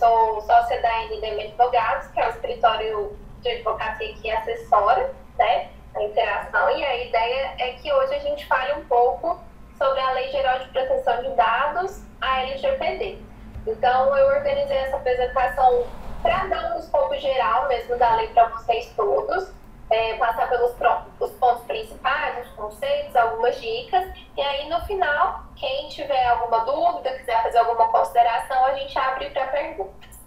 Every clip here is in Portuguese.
sou sócia da NDM Advogados, que é o escritório de advocacia que assessora, né, a interação, e a ideia é que hoje a gente fale um pouco sobre a Lei Geral de Proteção de Dados, a LGPD. Então, eu organizei essa apresentação para dar um escopo geral mesmo da lei para vocês todos, passar pelos os pontos principais, os conceitos, algumas dicas, e aí no final, quem tiver alguma dúvida, quiser fazer alguma consideração, a gente abre para perguntas.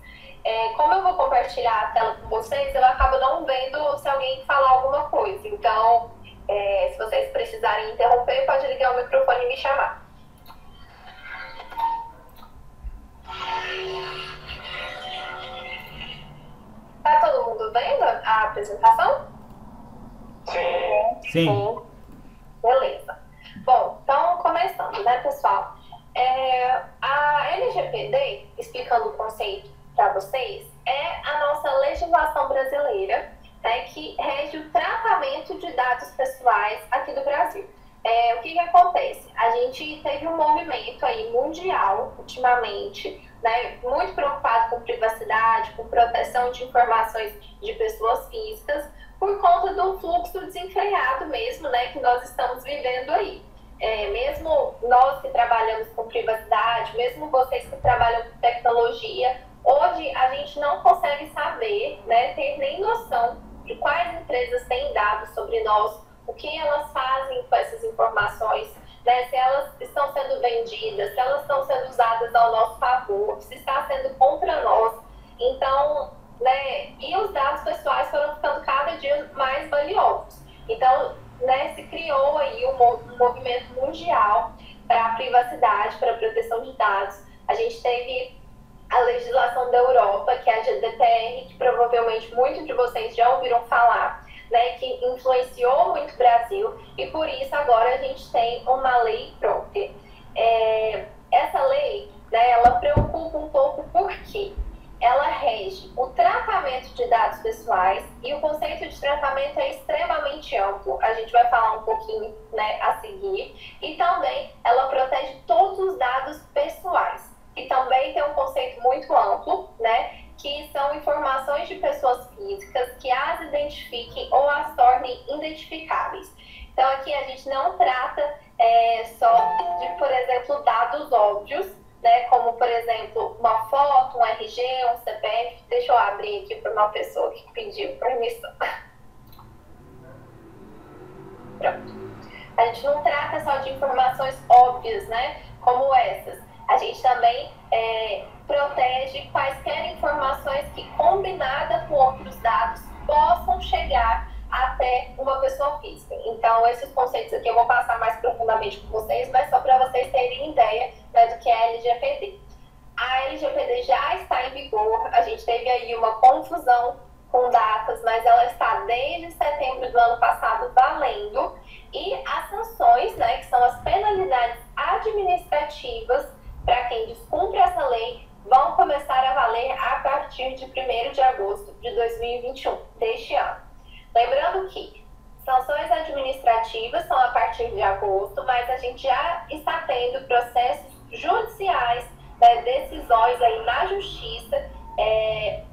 Como eu vou compartilhar a tela com vocês, eu acabo não vendo se alguém falar alguma coisa. Então, se vocês precisarem interromper, pode ligar o microfone e me chamar. Tá todo mundo vendo a apresentação? Sim. Beleza. Bom, então começando, né, pessoal? A LGPD, explicando o conceito para vocês, é a nossa legislação brasileira, né, que rege o tratamento de dados pessoais aqui do Brasil. O que acontece? A gente teve um movimento aí mundial, ultimamente, né, muito preocupado com privacidade, com proteção de informações de pessoas físicas, por conta do fluxo desenfreado mesmo, né, que nós estamos vivendo aí. Mesmo nós que trabalhamos com privacidade, mesmo vocês que trabalham com tecnologia, hoje a gente não consegue saber, né, ter nem noção de quais empresas têm dados sobre nós, o que elas fazem com essas informações, né, se elas estão sendo vendidas, se elas estão sendo usadas ao nosso favor, se está sendo contra nós. Então, né, e os dados pessoais foram ficando cada dia mais valiosos. Então, né, se criou aí um movimento mundial para a privacidade, para a proteção de dados. A gente teve a legislação da Europa, que é a GDPR, que provavelmente muitos de vocês já ouviram falar, né, que influenciou muito o Brasil, e por isso agora a gente tem uma lei própria. Essa lei, né, ela preocupa um pouco porque ela rege o tratamento de dados pessoais, e o conceito de tratamento é extremamente amplo, a gente vai falar um pouquinho, né, a seguir, e também ela protege todos os dados pessoais, e também tem um conceito muito amplo, né, que são informações de pessoas físicas que as identifiquem ou as tornem identificáveis. Então aqui a gente não trata só de, por exemplo, dados óbvios, né, como, por exemplo, uma foto, um RG, um CPF. Deixa eu abrir aqui para uma pessoa que pediu permissão. Pronto. A gente não trata só de informações óbvias, né, como essas. A gente também protege quaisquer informações que, combinada com outros dados, possam chegar até uma pessoa física. Então, esses conceitos aqui eu vou passar mais profundamente com vocês, mas só para vocês terem ideia, né, do que é a LGPD. A LGPD já está em vigor, a gente teve aí uma confusão com datas, mas ela está desde setembro do ano passado valendo, e as sanções, né, que são as penalidades administrativas para quem descumpre essa lei, vão começar a valer a partir de 1º de agosto de 2021, deste ano. Lembrando que sanções administrativas são a partir de agosto, mas a gente já está tendo processos judiciais, né, decisões aí na justiça,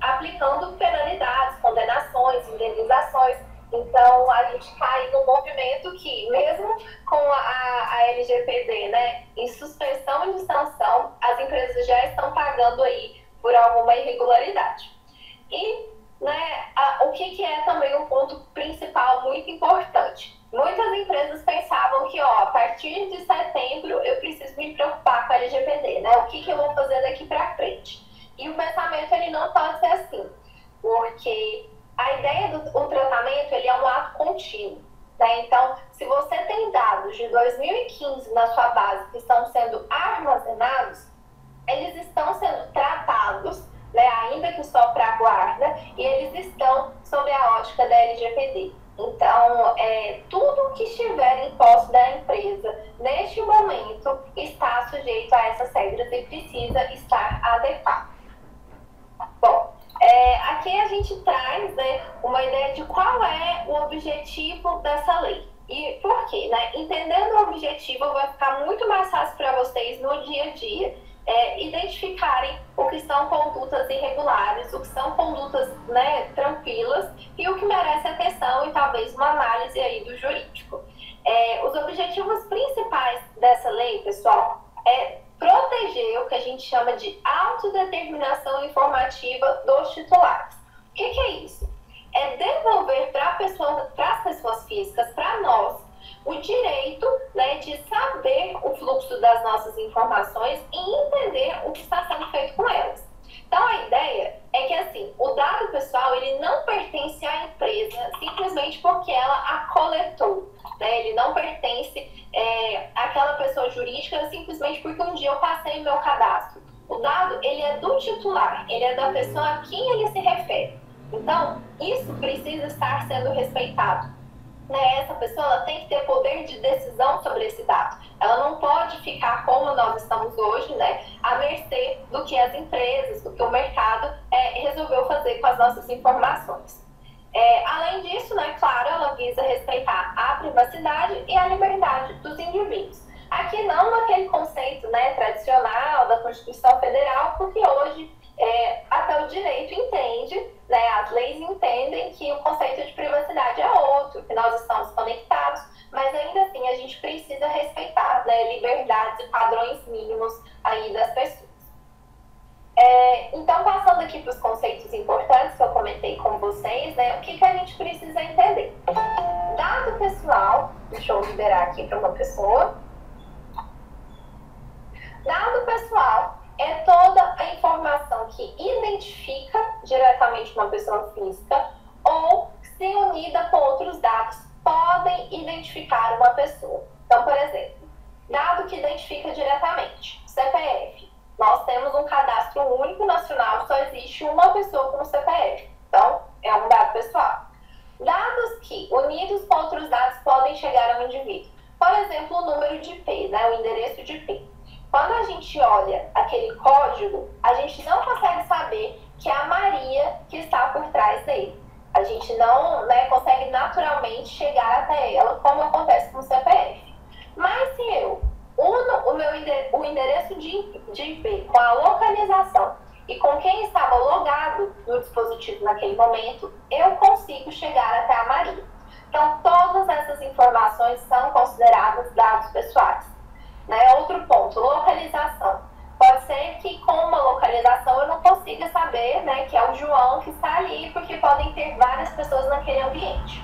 aplicando penalidades, condenações, indenizações. Então, a gente está aí num movimento que, mesmo com a LGPD, né, em suspensão de sanção, as empresas já estão pagando aí por alguma irregularidade. E, né, o que é também um ponto principal muito importante? Muitas empresas pensavam que, a partir de setembro eu preciso me preocupar com a LGPD, né? O que eu vou fazer daqui para frente? E o pensamento, ele não pode ser assim, porque a ideia do tratamento, ele é um ato contínuo, né? Então, se você tem dados de 2015 na sua base que estão sendo armazenados, eles estão sendo tratados, né, ainda que só para a guarda, e eles estão sob a ótica da LGPD. Então, tudo que estiver em posse da empresa, neste momento, está sujeito a essas regras e precisa estar adequado. Bom, aqui a gente traz, né, uma ideia de qual é o objetivo dessa lei. E por quê? Né? Entendendo o objetivo, vai ficar muito mais fácil para vocês no dia a dia identificarem o que são condutas irregulares, o que são condutas, né, tranquilas e o que merece atenção e talvez uma análise aí do jurídico. Os objetivos principais dessa lei, pessoal, é proteger o que a gente chama de autodeterminação informativa dos titulares. O que é isso? É devolver para as pessoas físicas, para nós, o direito, né, de saber o fluxo das nossas informações e entender o que está sendo feito com elas. Então, a ideia é que, assim, o dado pessoal, ele não pertence à empresa simplesmente porque ela a coletou, né? Ele não pertence àquela pessoa jurídica simplesmente porque um dia eu passei o meu cadastro. O dado, ele é do titular, ele é da pessoa a quem ele se refere. Então, isso precisa estar sendo respeitado. Essa pessoa ela tem que ter poder de decisão sobre esse dado. Ela não pode ficar como nós estamos hoje, né, à mercê do que as empresas, do que o mercado resolveu fazer com as nossas informações. Além disso, né, claro, ela visa respeitar a privacidade e a liberdade dos indivíduos. Aqui não naquele conceito, né, tradicional da Constituição Federal, porque hoje até o direito entende, né, as leis entendem que o conceito de privacidade é outro, que nós estamos conectados, mas ainda assim a gente precisa respeitar, né, liberdades e padrões mínimos aí das pessoas. Então, passando aqui para os conceitos importantes que eu comentei com vocês, né, o que a gente precisa entender? Dado pessoal, deixa eu liberar aqui para uma pessoa. Dado pessoal é toda a informação que identifica diretamente uma pessoa física ou, se unida com outros dados, podem identificar uma pessoa. Então, por exemplo, dado que identifica diretamente, CPF. Nós temos um cadastro único nacional, só existe uma pessoa com CPF. Então, é um dado pessoal. Dados que, unidos com outros dados, podem chegar ao indivíduo. Por exemplo, o número de IP, né, o endereço de IP. Quando a gente olha aquele código, a gente não consegue saber que é a Maria que está por trás dele. A gente não, né, consegue naturalmente chegar até ela, como acontece com o CPF. Mas se eu uno o endereço de IP com a localização e com quem estava logado no dispositivo naquele momento, eu consigo chegar até a Maria. Então, todas essas informações são consideradas dados pessoais. Outro ponto, localização. Pode ser que com uma localização eu não consiga saber, né, que é o João que está ali, porque podem ter várias pessoas naquele ambiente.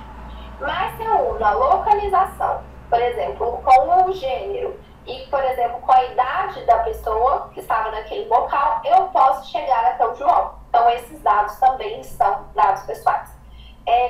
Mas se eu uno a localização, por exemplo, com o gênero e, por exemplo, com a idade da pessoa que estava naquele local, eu posso chegar até o João. Então, esses dados também são dados pessoais.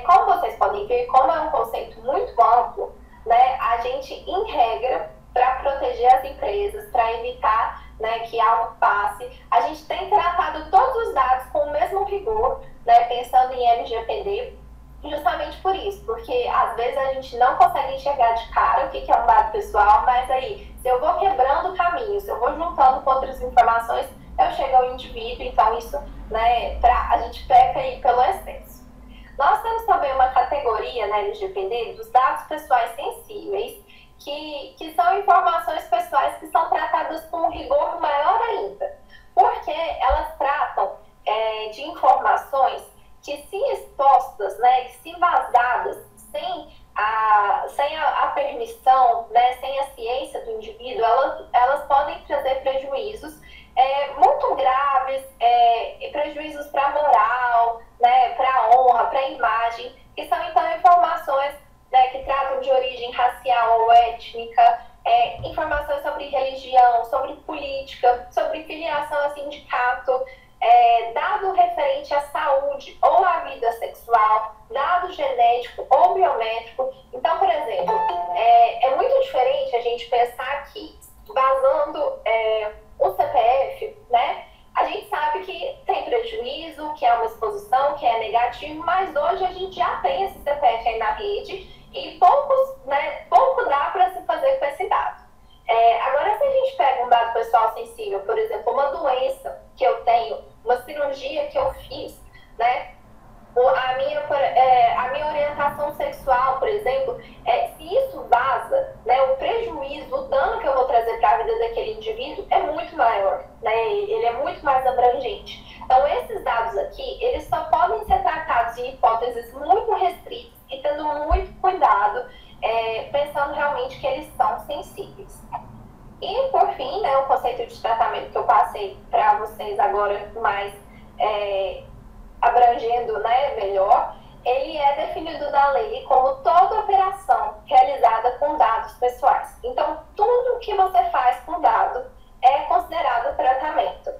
Como vocês podem ver, como é um conceito muito amplo, né, a gente, em regra, para proteger as empresas, para evitar, né, que algo passe, a gente tem tratado todos os dados com o mesmo rigor, né, pensando em LGPD, justamente por isso, porque às vezes a gente não consegue enxergar de cara o que é um dado pessoal, mas aí, se eu vou quebrando o caminho, se eu vou juntando com outras informações, eu chego ao indivíduo, então isso, né, a gente peca aí pelo excesso. Nós temos também uma categoria na LGPD dos dados pessoais sensíveis, que são informações pessoais que são tratadas com um rigor maior ainda, porque elas tratam de informações que, se expostas, né, que se vazadas sem a permissão, né, sem a ciência do indivíduo, elas podem trazer prejuízos muito graves, prejuízos para a moral, né, para a honra, para a imagem, que são então informações, né, que tratam de origem racial ou étnica, informações sobre religião, sobre política, sobre filiação a sindicato, dado referente à saúde ou à vida sexual, dado genético ou biométrico. Então, por exemplo, é muito diferente a gente pensar que, vazando o CPF, né, a gente sabe que tem prejuízo, que é uma exposição, que é negativo, mas hoje a gente já tem esse CPF aí na rede e pouco dá para se fazer com esse dado. Agora, se a gente pega um dado pessoal sensível, por exemplo, uma doença que eu tenho, uma cirurgia que eu fiz, né, a minha orientação sexual, por exemplo, se isso vaza, né, o prejuízo, o dano que eu vou trazer para a vida daquele indivíduo é muito maior, né, ele é muito mais abrangente. Então, esses dados aqui, eles só podem ser tratados em hipóteses muito restritas e tendo muito cuidado, pensando realmente que eles são sensíveis. E, por fim, né, o conceito de tratamento que eu passei para vocês agora mais abrangendo, né, melhor, ele é definido na lei como toda operação realizada com dados pessoais. Então, tudo que você faz com dado é considerado tratamento.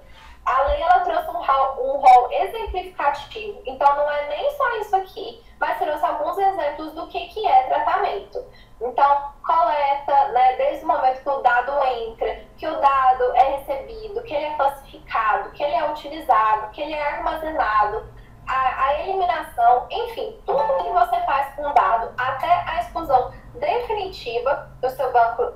A lei ela trouxe um rol exemplificativo, então não é nem só isso aqui, mas trouxe alguns exemplos do que é tratamento. Então, coleta, né, desde o momento que o dado entra, que o dado é recebido, que ele é classificado, que ele é utilizado, que ele é armazenado, a eliminação, enfim, tudo que você faz com o dado, até a exclusão definitiva do seu banco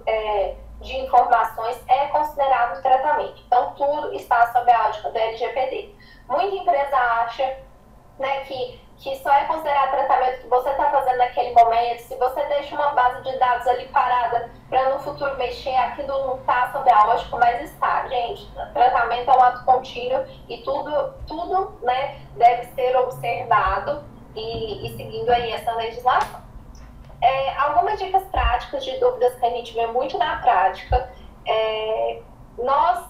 de informações é considerado tratamento. Então, tudo está sob a ótica do LGPD. Muita empresa acha, né, que só é considerado tratamento que você está fazendo naquele momento. Se você deixa uma base de dados ali parada para no futuro mexer, aquilo não está sob a ótica, mas está, gente. Tratamento é um ato contínuo e tudo, né, deve ser observado e seguindo aí essa legislação. Algumas dicas práticas de dúvidas que a gente vê muito na prática. Nós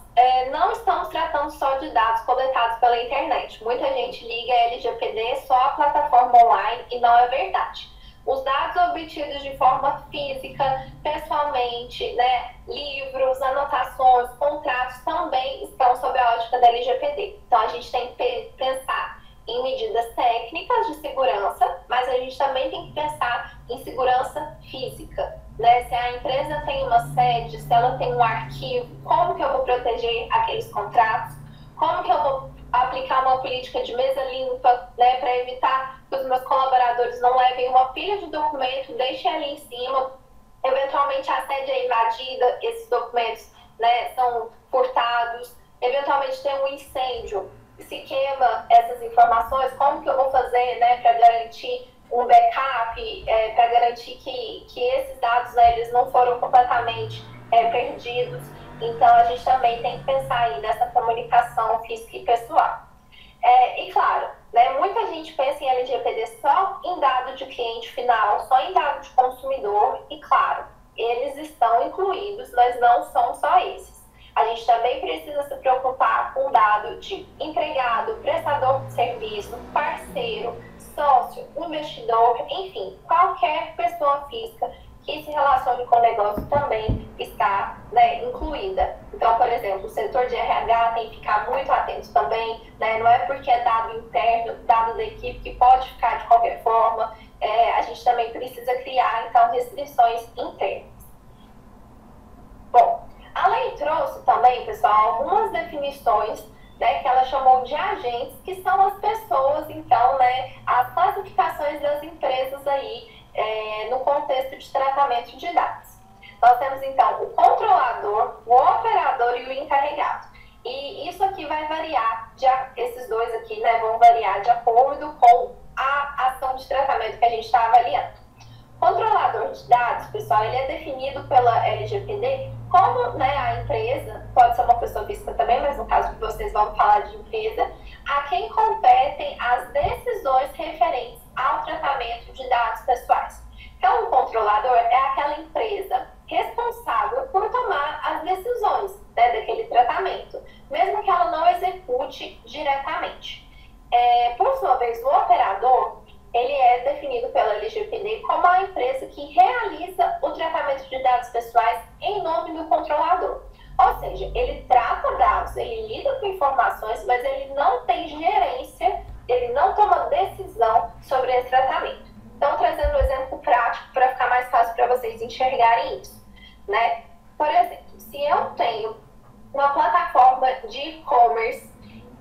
não estamos tratando só de dados coletados pela internet. Muita gente liga a LGPD só à plataforma online e não é verdade. Os dados obtidos de forma física, pessoalmente, né, livros, anotações, contratos também estão sob a ótica da LGPD. Então, a gente tem que pensar em medidas técnicas de segurança, mas a gente também tem que pensar em segurança física, né? Se a empresa tem uma sede, se ela tem um arquivo, como que eu vou proteger aqueles contratos? Como que eu vou aplicar uma política de mesa limpa, né, para evitar que os meus colaboradores não levem uma pilha de documento, deixem ali em cima, eventualmente a sede é invadida, esses documentos, né, são furtados, eventualmente tem um incêndio, se queima essas informações, como que eu vou fazer, né, para garantir um backup, para garantir que esses dados, né, eles não foram completamente perdidos. Então, a gente também tem que pensar aí nessa comunicação física e pessoal. E claro, né, muita gente pensa em LGPD só em dado de cliente final, só em dado de consumidor, e claro, eles estão incluídos, mas não são só esses. A gente também precisa se preocupar com dado de empregado, prestador de serviço, parceiro, sócio, investidor, enfim, qualquer pessoa física que se relacione com o negócio também está, né, incluída. Então, por exemplo, o setor de RH tem que ficar muito atento também, né, não é porque é dado interno, dado da equipe, que pode ficar de qualquer forma. A gente também precisa criar, então, restrições internas. Bom, a lei trouxe também, pessoal, algumas definições, né, que ela chamou de agentes, que são as pessoas, então, né, as classificações das empresas aí no contexto de tratamento de dados. Nós temos, então, o controlador, o operador e o encarregado. E isso aqui vai variar, esses dois aqui, né, vão variar de acordo com a ação de tratamento que a gente está avaliando. Controlador de dados, pessoal, ele é definido pela LGPD como, né, a empresa, pode ser uma pessoa física também, mas no caso que vocês vão falar de empresa, a quem competem as decisões referentes ao tratamento de dados pessoais. Então, o controlador é aquela empresa responsável por tomar as decisões, né, daquele tratamento, mesmo que ela não execute diretamente. Por sua vez, o operador, ele é definido pela LGPD como a empresa que realiza o tratamento de dados pessoais em nome do controlador. Ou seja, ele trata dados, ele lida com informações, mas ele não tem gerência, ele não toma decisão sobre esse tratamento. Então, trazendo um exemplo prático para ficar mais fácil para vocês enxergarem isso, né? Por exemplo, se eu tenho uma plataforma de e-commerce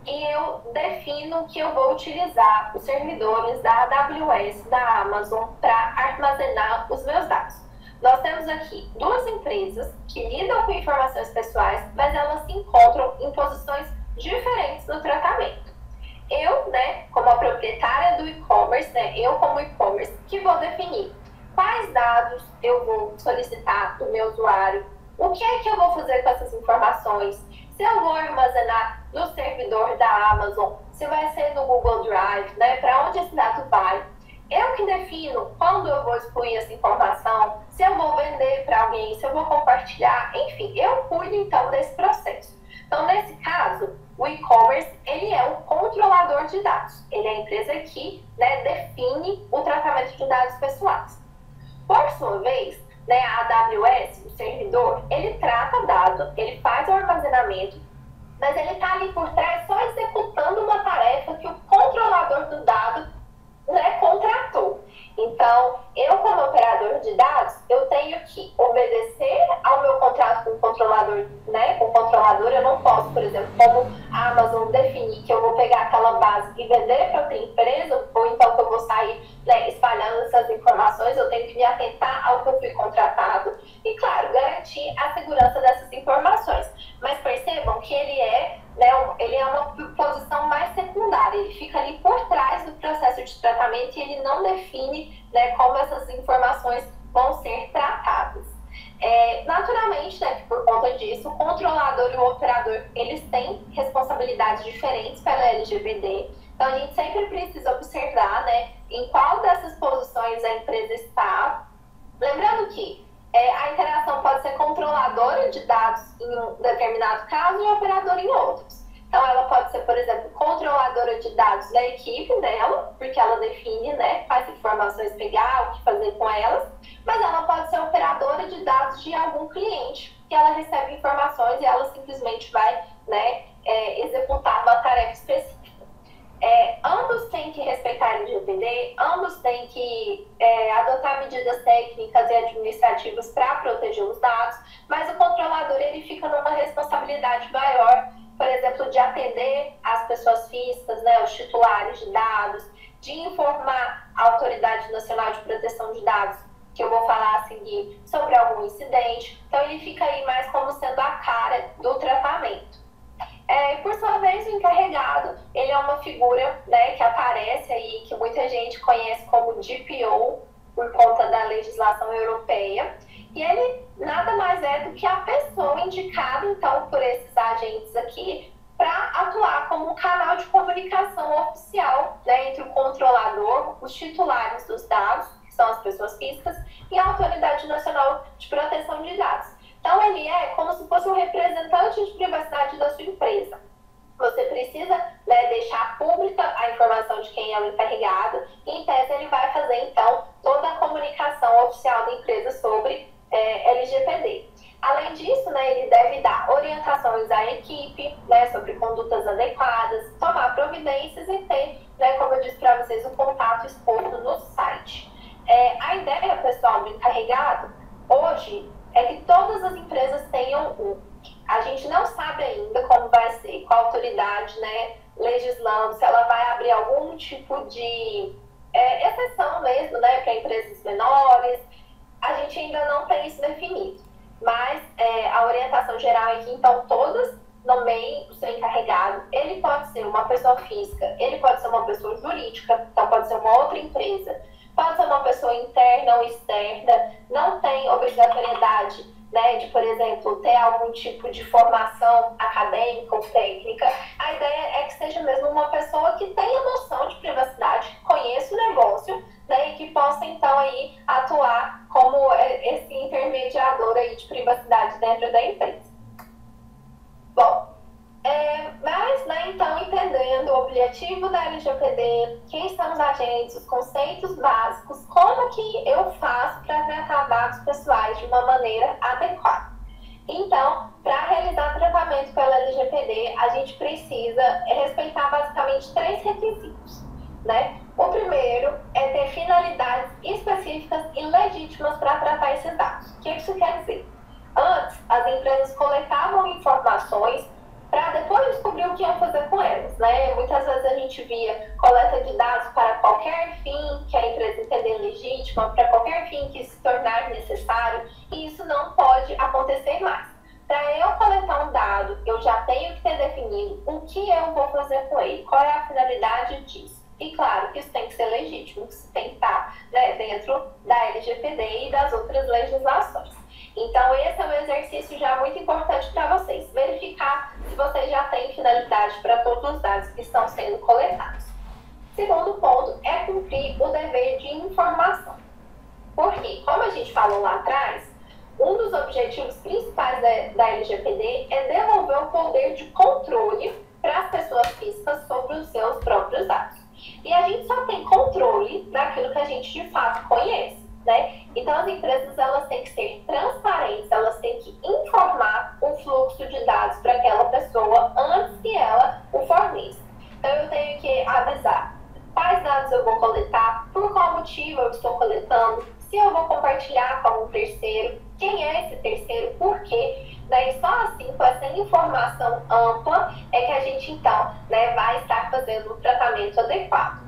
e eu defino que eu vou utilizar os servidores da AWS, da Amazon, para armazenar os meus dados. Nós temos aqui duas empresas que lidam com informações pessoais, mas elas se encontram em posições diferentes no tratamento. Eu, né, como a proprietária do e-commerce, né, eu como e-commerce, que vou definir quais dados eu vou solicitar do meu usuário, o que é que eu vou fazer com essas informações, se eu vou armazenar no servidor da Amazon, se vai ser no Google Drive, né, para onde esse dado vai. Eu que defino quando eu vou excluir essa informação, se eu vou vender para alguém, se eu vou compartilhar, enfim, eu cuido então desse processo. Então, nesse caso, o e-commerce, ele é um controlador de dados. Ele é a empresa que, né, define o tratamento de dados pessoais. Por sua vez, né, a AWS, o servidor, ele trata dado, ele faz o armazenamento, mas ele está ali por trás só executando uma tarefa que o controlador do dado, né, contratou. Então, eu como operador de dados, eu tenho que obedecer ao meu contrato com o controlador, né, com o controlador. Eu não posso, por exemplo, como a Amazon definir que eu vou pegar aquela base e vender para outra empresa, ou então que eu vou sair, né, espalhando essas informações. Eu tenho que me atentar ao que eu fui contratado e, claro, garantir a segurança dessas informações. Mas percebam que ele é uma posição mais secundária, ele fica ali por trás do processo de tratamento e ele não define, né, como essas informações vão ser tratadas. Naturalmente, né, que por conta disso, o controlador e o operador, eles têm responsabilidades diferentes pela LGPD, então a gente sempre precisa observar, né, em qual dessas posições a empresa está. Lembrando que a interação pode ser controladora de dados em um determinado caso e operadora em outros. Então, ela pode ser, por exemplo, controladora de dados da equipe dela, porque ela define, né, quais informações pegar, o que fazer com elas, mas ela pode ser operadora de dados de algum cliente, que ela recebe informações e ela simplesmente vai, né, executar uma tarefa específica. Ambos têm que respeitar a LGPD, ambos têm que adotar medidas técnicas e administrativas para proteger os dados, mas o controlador ele fica numa responsabilidade maior, por exemplo, de atender as pessoas físicas, né, os titulares de dados, de informar a Autoridade Nacional de Proteção de Dados, que eu vou falar a seguir, sobre algum incidente. Então, ele fica aí mais como sendo a cara do tratamento. Por sua vez, o encarregado, ele é uma figura, né, que aparece aí, que muita gente conhece como DPO, por conta da legislação europeia, e ele nada mais é do que a pessoa indicada, então, por esses agentes aqui, para atuar como um canal de comunicação oficial, né, entre o controlador, os titulares dos dados, que são as pessoas físicas, e a Autoridade Nacional de Proteção de Dados. Então, ele é como se fosse um representante de privacidade da sua empresa. Você precisa, né, deixar pública a informação de quem é o encarregado e, em tese, ele vai fazer, então, toda a comunicação oficial da empresa sobre LGPD. Além disso, né, ele deve dar orientações à equipe, né, sobre condutas adequadas, tomar providências e ter, né, como eu disse para vocês, o contato exposto no site. A ideia, pessoal, do encarregado, hoje, é que todas as empresas tenham um. A gente não sabe ainda como vai ser, com a autoridade, né, legislando, se ela vai abrir algum tipo de exceção mesmo, né, para empresas menores. A gente ainda não tem isso definido. Mas a orientação geral é que, então, todas nomeiem o seu encarregado. Ele pode ser uma pessoa física, ele pode ser uma pessoa jurídica, então pode ser uma outra empresa. Pode ser uma pessoa interna ou externa, não tem obrigatoriedade, né, de, por exemplo, ter algum tipo de formação acadêmica ou técnica. A ideia é que seja mesmo uma pessoa que tenha noção de privacidade, que conheça o negócio, né, e que possa, então, aí, atuar como esse intermediador aí de privacidade dentro da empresa. Bom, mas, né, então, entendendo o objetivo da LGPD, quem são os agentes, os conceitos básicos, como que eu faço para tratar dados pessoais de uma maneira adequada. Então, para realizar tratamento pela LGPD, a gente precisa respeitar basicamente 3 requisitos, né? O primeiro é ter finalidades específicas e legítimas para tratar esses dados. O que isso quer dizer? Antes, as empresas coletavam informações para depois descobrir o que iam fazer com elas, né? Muitas vezes a gente via coleta de dados para qualquer fim que a empresa entender legítima, para qualquer fim que se tornar necessário, e isso não pode acontecer mais. Para eu coletar um dado, eu já tenho que ter definido o que eu vou fazer com ele, qual é a finalidade disso. E claro, isso tem que ser legítimo, isso tem que estar, né, dentro da LGPD e das outras legislações. Então, esse é um exercício já muito importante para vocês. Verificar se vocês já têm finalidade para todos os dados que estão sendo coletados. Segundo ponto é cumprir o dever de informação. Porque, como a gente falou lá atrás, um dos objetivos principais da LGPD é devolver o poder de controle para as pessoas físicas sobre os seus próprios dados. E a gente só tem controle daquilo que a gente de fato conhece, né? Então, as empresas elas têm que ser transparentes, elas têm que informar o fluxo de dados para aquela pessoa antes que ela o forneça. Então, eu tenho que avisar quais dados eu vou coletar, por qual motivo eu estou coletando, se eu vou compartilhar com um terceiro, quem é esse terceiro, por quê. Daí, só assim, com essa informação ampla, é que a gente, então, né, vai estar fazendo o tratamento adequado.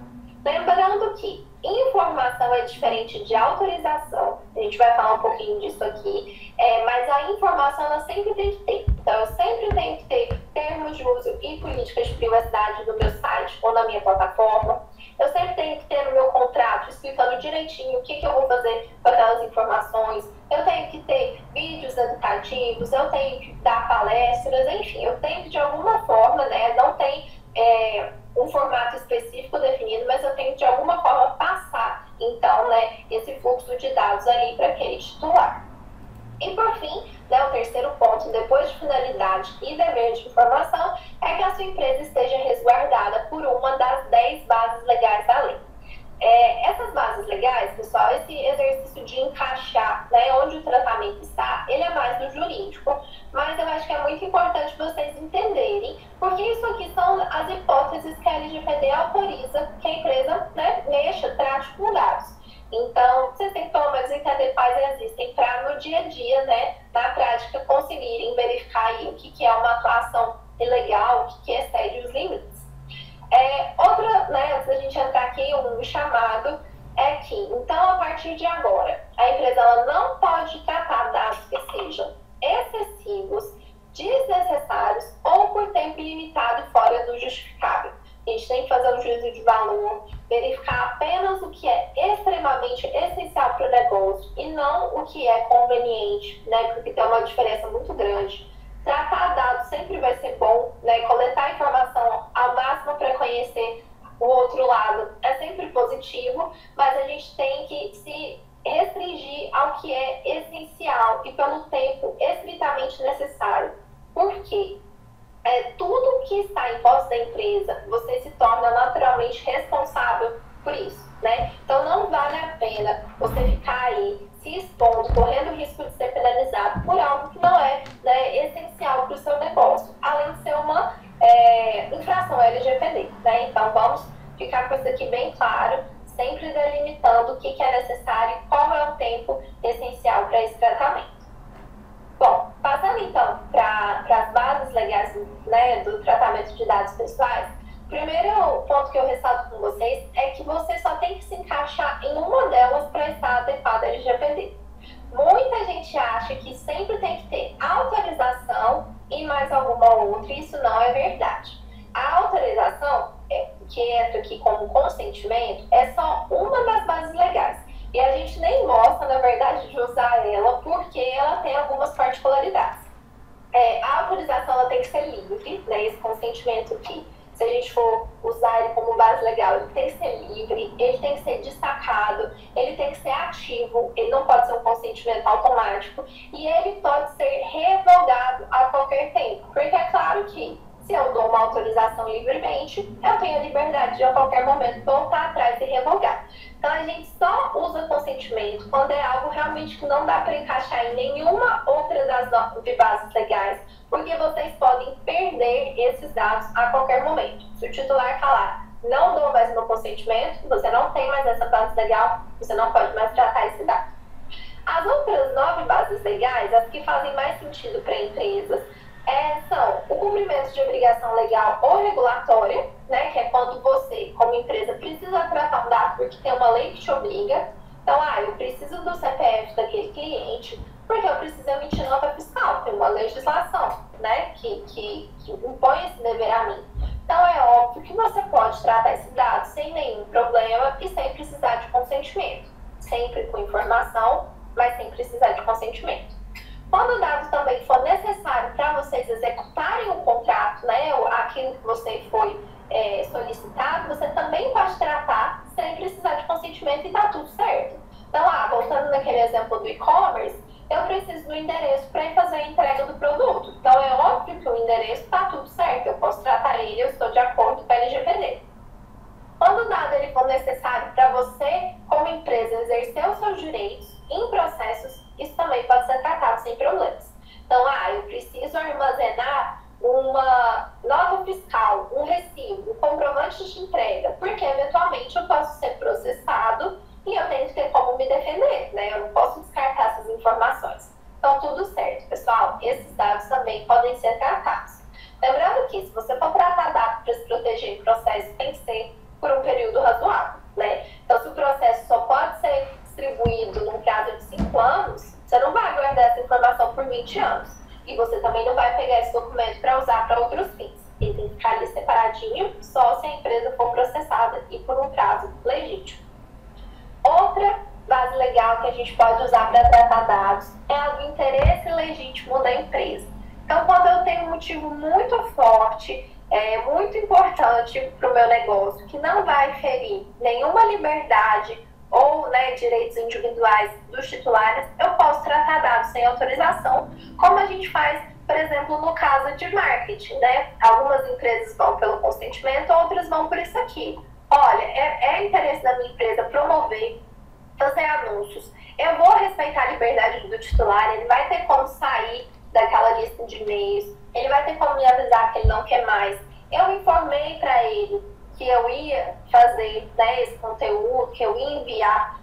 Lembrando que informação é diferente de autorização, a gente vai falar um pouquinho disso aqui, mas a informação ela sempre tem que ter. Então, eu sempre tenho que ter termos de uso e políticas de privacidade no meu site ou na minha plataforma. Eu sempre tenho que ter no meu contrato explicando direitinho o que eu vou fazer com aquelas informações. Eu tenho que ter vídeos educativos, eu tenho que dar palestras, enfim, eu tenho que de alguma forma, né, não tem um formato específico definido, mas eu tenho que de alguma forma passar, então, né, esse fluxo de dados ali para aquele titular. E por fim, né, o terceiro ponto, depois de finalidade e dever de informação, é que a sua empresa esteja resguardada por uma das 10 bases legais da lei. Essas bases legais, pessoal, esse exercício de encaixar, né, onde o tratamento está, ele é mais do jurídico, mas eu acho que é muito importante vocês entenderem, porque isso aqui são as hipóteses que a LGPD autoriza que a empresa, né, mexa, trate com dados. Então, vocês têm que pelo menos entender quais existem para no dia a dia, né, na prática, conseguirem verificar aí o que é uma atuação ilegal, o que excede os limites. Outra, né, antes da gente entrar aqui, um chamado é que, então, a partir de agora, a empresa ela não pode tratar dados que sejam excessivos, desnecessários ou por tempo limitado e fora do justificável. A gente tem que fazer um juízo de valor, verificar apenas o que é extremamente essencial para o negócio e não o que é conveniente, né, porque tem uma diferença muito grande. Tratar dados sempre vai ser bom, né? Coletar informação ao máximo para conhecer o outro lado é sempre positivo, mas a gente tem que se restringir ao que é essencial e pelo tempo estritamente necessário. Por quê? Tudo que está em posse da empresa, você se torna naturalmente responsável por isso, né? Então não vale a pena você ficar aí se expondo, correndo o risco de ser penalizado por algo que não é, né, essencial para o seu negócio, além de ser uma infração LGPD, né? Então vamos ficar com isso aqui bem claro, sempre delimitando o que é necessário e qual é o tempo essencial para esse tratamento. Bom, passando então para as bases legais, né, do tratamento de dados pessoais, o primeiro ponto que eu ressalto com vocês é que você só tem que se encaixar em uma delas para estar adequado à LGPD. Muita gente acha que sempre tem que ter autorização e mais alguma outra, e isso não é verdade. A autorização, que entra aqui como consentimento, é só uma das bases legais. E a gente nem gosta, na verdade, de usar ela porque ela tem algumas particularidades. A autorização ela tem que ser livre, né? Esse consentimento aqui, se a gente for usar ele como base legal, ele tem que ser livre, ele tem que ser destacado, ele tem que ser ativo, ele não pode ser um consentimento automático e ele pode ser revogado a qualquer tempo. Porque é claro que se eu dou uma autorização livremente, eu tenho a liberdade de a qualquer momento voltar atrás e revogar. Então a gente só usa consentimento quando é algo realmente que não dá para encaixar em nenhuma outra das bases legais, porque vocês podem perder esses dados a qualquer momento. Se o titular falar, não dou mais meu consentimento, você não tem mais essa base legal, você não pode mais tratar esse dado. As outras 9 bases legais, as que fazem mais sentido para empresas, são o cumprimento de obrigação legal ou regulatória, né, que é quando você, como empresa, precisa tratar um dado porque tem uma lei que te obriga. Então, eu preciso do CPF daquele cliente porque eu preciso emitir nota fiscal, tem uma legislação, né, que impõe esse dever a mim. Então, é óbvio que você pode pode tratar esses dados sem nenhum problema e sem precisar de consentimento. Sempre com informação, mas sem precisar de consentimento. Quando o dado também for necessário para vocês executarem o contrato, né, aquilo que você foi solicitado, você também pode tratar sem precisar de consentimento e tá tudo certo. Então, voltando naquele exemplo do e-commerce, eu preciso do endereço para ir fazer a entrega do produto. Então, é óbvio que o endereço está tudo certo, eu posso tratar ele, eu estou de acordo com a LGPD. Quando o dado ele for necessário para você, como empresa, exercer os seus direitos em processos, isso também pode ser tratado sem problemas. Então, eu preciso armazenar uma nota fiscal, um recibo, um comprovante de entrega, porque eventualmente eu posso ser processado e eu tenho que ter como me defender, né? Eu não posso descartar essas informações. Então, tudo certo, pessoal. Esses dados também podem ser tratados. Lembrando que, se você for tratar dados para se proteger em processo, tem que ser por um período razoável, né? Então, se o processo só pode ser distribuído num prazo de 5 anos, você não vai guardar essa informação por 20 anos. E você também não vai pegar esse documento para usar para outros fins. Ele tem que ficar ali separadinho, só se a empresa for processada e por um prazo legítimo. Outra base legal que a gente pode usar para tratar dados é a do interesse legítimo da empresa. Então, quando eu tenho um motivo muito forte, muito importante para o meu negócio, que não vai ferir nenhuma liberdade ou direitos individuais dos titulares, eu posso tratar dados sem autorização, como a gente faz, por exemplo, no caso de marketing, né? Algumas empresas vão pelo consentimento, outras vão por isso aqui. Olha, é interesse da minha empresa promover, fazer anúncios. Eu vou respeitar a liberdade do titular, ele vai ter como sair daquela lista de e-mails, ele vai ter como me avisar que ele não quer mais. Eu informei para ele que eu ia fazer esse conteúdo, que eu ia enviar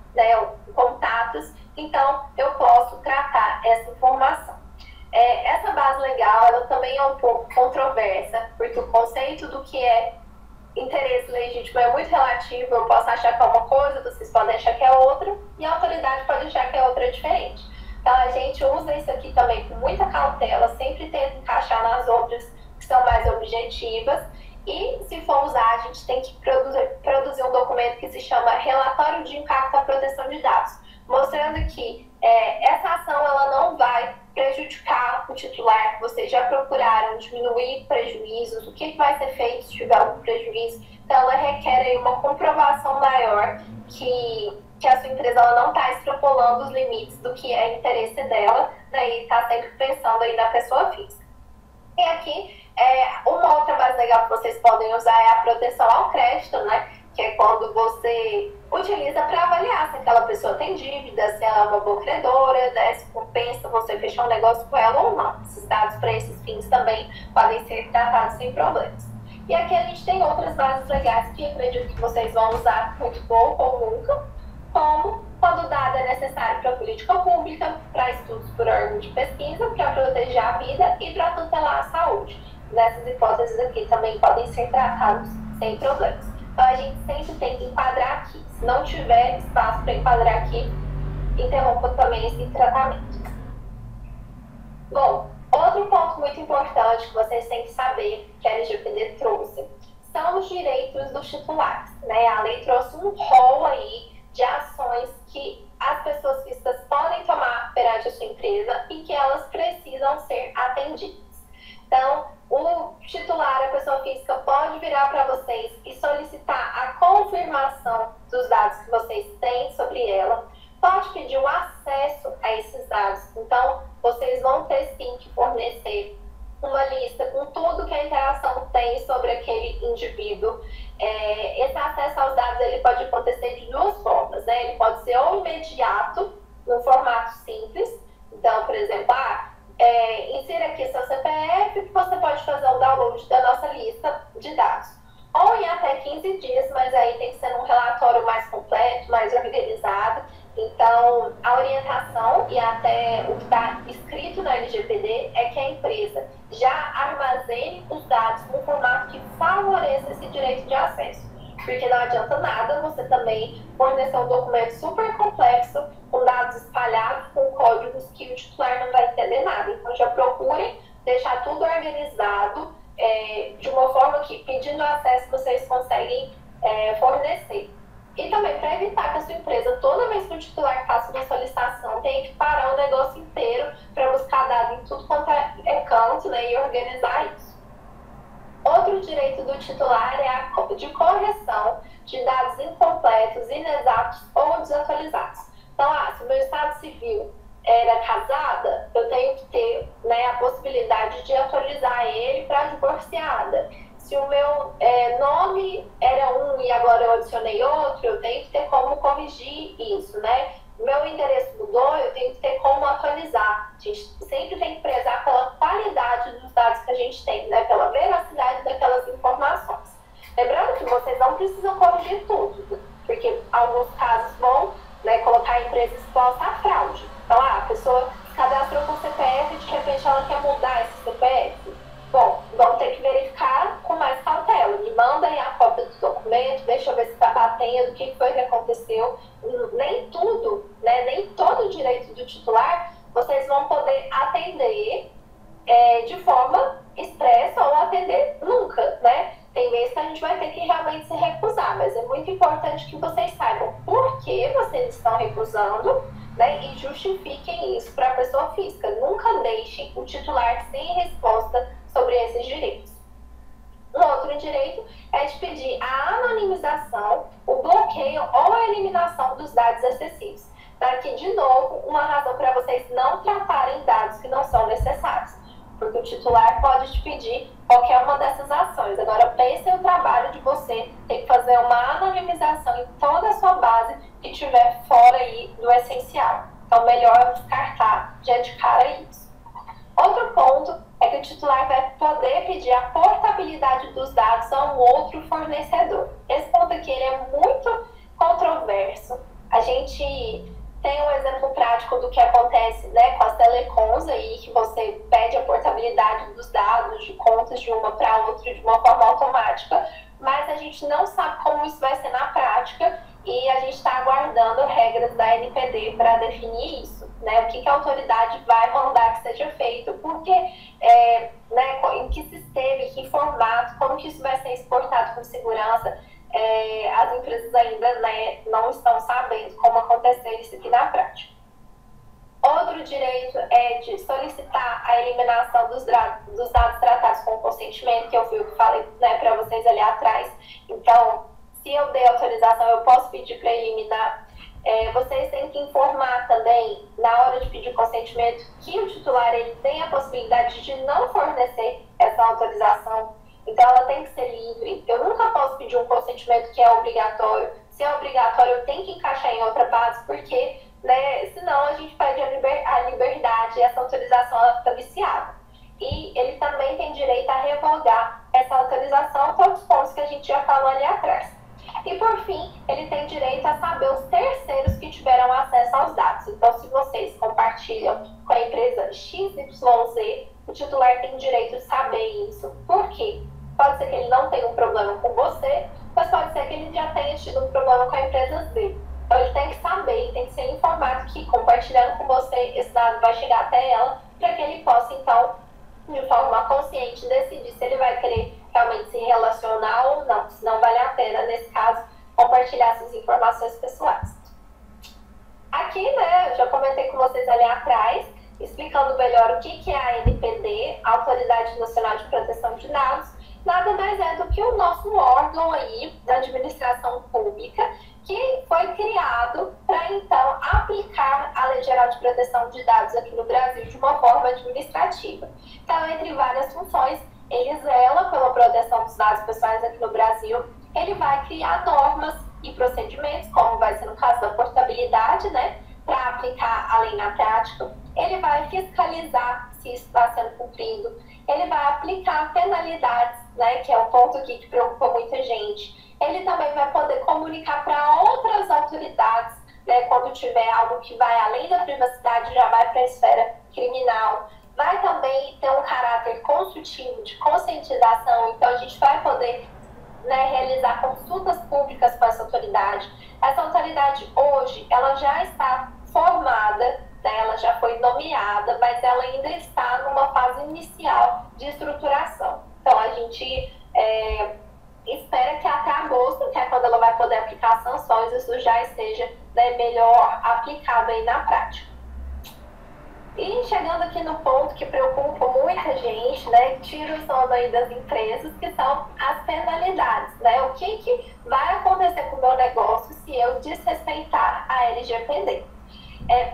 contatos, então eu posso tratar essa informação. Essa base legal, ela também é um pouco controversa, porque o conceito do que é interesse legítimo é muito relativo, eu posso achar que é uma coisa, vocês podem achar que é outra, e a autoridade pode achar que é outra diferente. Então a gente usa isso aqui também com muita cautela, sempre tenta encaixar nas outras que são mais objetivas, e se for usar, a gente tem que produzir um documento que se chama Relatório de Impacto à Proteção de Dados, mostrando que essa ação ela não vai prejudicar o titular, vocês já procuraram diminuir prejuízos, o que vai ser feito se tiver algum prejuízo. Então, ela requer aí uma comprovação maior que a sua empresa ela não está extrapolando os limites do que é interesse dela, e está sempre pensando aí na pessoa física. E aqui, uma outra base legal que vocês podem usar é a proteção ao crédito, né? Que é quando você utiliza para avaliar se aquela pessoa tem dívida, se ela é uma boa credora, se compensa você fechar um negócio com ela ou não. Esses dados para esses fins também podem ser tratados sem problemas. E aqui a gente tem outras bases legais que acredito que vocês vão usar muito pouco ou nunca, como quando o dado é necessário para política pública, para estudos por órgão de pesquisa, para proteger a vida e para tutelar a saúde. Nessas hipóteses aqui também podem ser tratados sem problemas. Então, a gente sempre tem que enquadrar aqui. Se não tiver espaço para enquadrar aqui, interrompa também esse tratamento. Bom, outro ponto muito importante que vocês têm que saber, que a LGPD trouxe, são os direitos dos titulares, né? A lei trouxe um rol aí de ações que as pessoas físicas podem tomar perante a sua empresa e que elas precisam ser atendidas. Então, o titular, a pessoa física, pode virar para vocês e solicitar a confirmação dos dados que vocês têm sobre ela, pode pedir o acesso a esses dados. Então, vocês vão ter sim que fornecer uma lista com tudo que a interação tem sobre aquele indivíduo. Esse acesso aos dados ele pode acontecer de duas formas, né? Ele pode ser ou imediato, no formato simples. Então, por exemplo, insira aqui seu CPF, que você pode fazer o download da nossa lista de dados. Ou em até 15 dias, mas aí tem que ser um relatório mais completo, mais organizado. Então, a orientação e até o que está escrito na LGPD é que a empresa já armazene os dados no formato que favoreça esse direito de acesso. Porque não adianta nada você também fornecer um documento super complexo, com dados espalhados, com códigos que o titular não vai entender nada. Então, já procurem deixar tudo organizado, de uma forma que, pedindo acesso, vocês conseguem fornecer. E também para evitar que a sua empresa, toda vez que o titular faça uma solicitação, tenha que parar o negócio inteiro para buscar dados em tudo quanto é canto, né, e organizar isso. Outro direito do titular é a de correção de dados incompletos, inexatos ou desatualizados. Então, se o meu estado civil era casada, eu tenho que ter, né, a possibilidade de atualizar ele para divorciada. Se o meu nome era um e agora eu adicionei outro, eu tenho que ter como corrigir isso, né? O meu endereço mudou, eu tenho que ter como atualizar. A gente sempre tem que prezar pela qualidade dos dados que a gente tem, né? Pela veracidade daquelas informações. Lembrando que vocês não precisam corrigir tudo, porque alguns casos vão, né, colocar a empresa exposta à fraude. Então, a pessoa cadastrou com CPF e de repente ela quer mudar esse CPF. Bom, vamos ter que verificar com mais cautela. Me manda aí a cópia do documento, deixa eu ver se está batendo, o que foi que aconteceu. Nem tudo, né, nem todo o direito do titular vocês vão poder atender de forma expressa ou atender nunca, né? Tem vezes que a gente vai ter que realmente se recusar, mas é muito importante que vocês saibam por que vocês estão recusando, né, e justifiquem isso para a pessoa física. Nunca deixem o titular sem resposta sobre esses direitos. Um outro direito é de pedir a anonimização, o bloqueio ou a eliminação dos dados acessíveis. Aqui, de novo, uma razão para vocês não tratarem dados que não são necessários, porque o titular pode te pedir qualquer uma dessas ações. Agora, pense no trabalho de você ter que fazer uma anonimização em toda a sua base que estiver fora aí do essencial. Então, melhor descartar já de cara isso. Outro ponto é que o titular vai poder pedir a portabilidade dos dados a um outro fornecedor. Esse ponto aqui ele é muito controverso. A gente tem um exemplo prático do que acontece, né, com as telecoms aí, que você pede a portabilidade dos dados de contas de uma para outra de uma forma automática, mas a gente não sabe como isso vai ser na prática e a gente está aguardando regras da NPD para definir isso, né, o que a autoridade vai mandar que seja feito, porque, né, em que sistema, em que formato, como que isso vai ser exportado com segurança. As empresas ainda, né, não estão sabendo como acontecer isso aqui na prática. Outro direito é de solicitar a eliminação dos dados tratados com consentimento, que eu falei, né, para vocês ali atrás. Então, se eu dei autorização, eu posso pedir para eliminar. Vocês têm que informar também, na hora de pedir consentimento, que o titular ele tem a possibilidade de não fornecer essa autorização. Então, ela tem que ser livre. Eu nunca posso pedir um consentimento que é obrigatório. Se é obrigatório, eu tenho que encaixar em outra base, porque, né, senão a gente perde a liberdade e essa autorização ela fica viciada. E ele também tem direito a revogar essa autorização, todos os pontos que a gente já falou ali atrás. E, por fim, ele tem direito a saber os terceiros que tiveram acesso aos dados. Então, se vocês compartilham com a empresa XYZ, o titular tem direito de saber isso. Por quê? Pode ser que ele não tenha um problema com você, mas pode ser que ele já tenha tido um problema com a empresa Z. Então, ele tem que saber, ele tem que ser informado que, compartilhando com você, esse dado vai chegar até ela, para que ele possa, então, de forma consciente, decidir se ele vai querer realmente se relacionar ou não, se não vale a pena, nesse caso, compartilhar essas informações pessoais. Aqui, né, eu já comentei com vocês ali atrás, explicando melhor o que é a ANPD, a Autoridade Nacional de Proteção de Dados, nada mais é do que o nosso órgão aí da administração pública, que foi criado para, então, aplicar a Lei Geral de Proteção de Dados aqui no Brasil de uma forma administrativa. Então, entre várias funções, ele zela pela proteção dos dados pessoais aqui no Brasil, ele vai criar normas e procedimentos, como vai ser no caso da portabilidade, né, para aplicar a lei na prática, ele vai fiscalizar se isso está sendo cumprido, ele vai aplicar penalidades, né, que é um ponto aqui que preocupa muita gente. Ele também vai poder comunicar para outras autoridades, né, quando tiver algo que vai além da privacidade, já vai para a esfera criminal. Vai também ter um caráter consultivo, de conscientização, então a gente vai poder, né, realizar consultas públicas com essa autoridade. Essa autoridade hoje, ela já está formada, né, ela já foi nomeada, mas ela ainda está numa fase inicial de estruturação. Então, a gente espera que até agosto, que é quando ela vai poder aplicar as sanções, isso já esteja, né, melhor aplicado aí na prática. E chegando aqui no ponto que preocupa muita gente, né, tira o sono aí das empresas, que são as penalidades, né? O que vai acontecer com o meu negócio se eu desrespeitar a LGPD?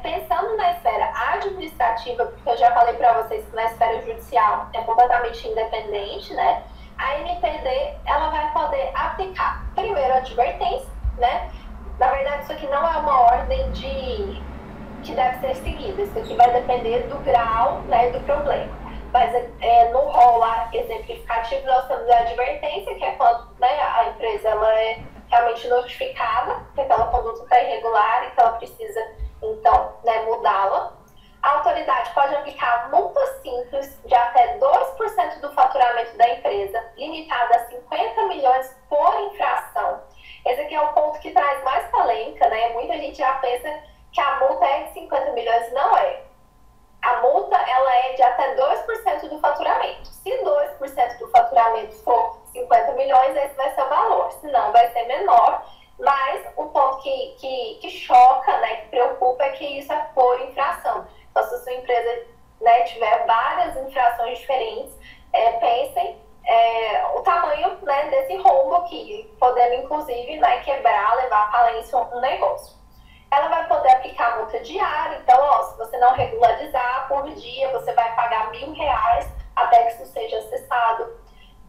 Pensando na esfera administrativa, porque eu já falei para vocês que na esfera judicial é completamente independente, né? A NPD, ela vai poder aplicar, primeiro, a advertência, né? Na verdade, isso aqui não é uma ordem que deve ser seguida. Isso aqui vai depender do grau, né, do problema. Mas no rol lá exemplificativo, nós temos a advertência, que é quando, né, a empresa ela é realmente notificada que aquela conduta está irregular e que ela precisa, então, né, mudá-la. A autoridade pode aplicar multas simples de até 2% do faturamento da empresa, limitada a 50 milhões por infração. Esse aqui é o ponto que traz mais polêmica, né? Muita gente já pensa que a multa é de 50 milhões, não é. A multa, ela é de até 2% do faturamento. Se 2% do faturamento for 50 milhões, esse vai ser o valor, senão vai ser menor. Mas o ponto que choca, né, que preocupa, é que isso é por infração. Então, se a sua empresa, né, tiver várias infrações diferentes, pensem o tamanho, né, desse rombo aqui, podendo inclusive, né, quebrar, levar à falência um negócio. Ela vai poder aplicar multa diária, então, se você não regularizar por dia, você vai pagar R$1.000 até que isso seja cessado.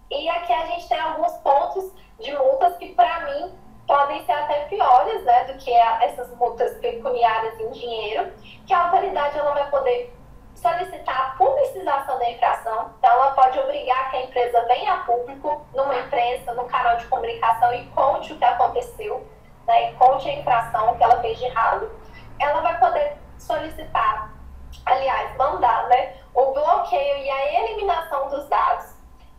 E aqui a gente tem alguns pontos de multas que, para mim, podem ser até piores, né, do que essas multas pecuniárias em dinheiro, que a autoridade ela vai poder solicitar a publicização da infração. Então, ela pode obrigar que a empresa venha a público, numa imprensa, num canal de comunicação e conte o que aconteceu, né, e conte a infração que ela fez de errado. Ela vai poder solicitar, aliás, mandar, né, o bloqueio e a eliminação dos dados.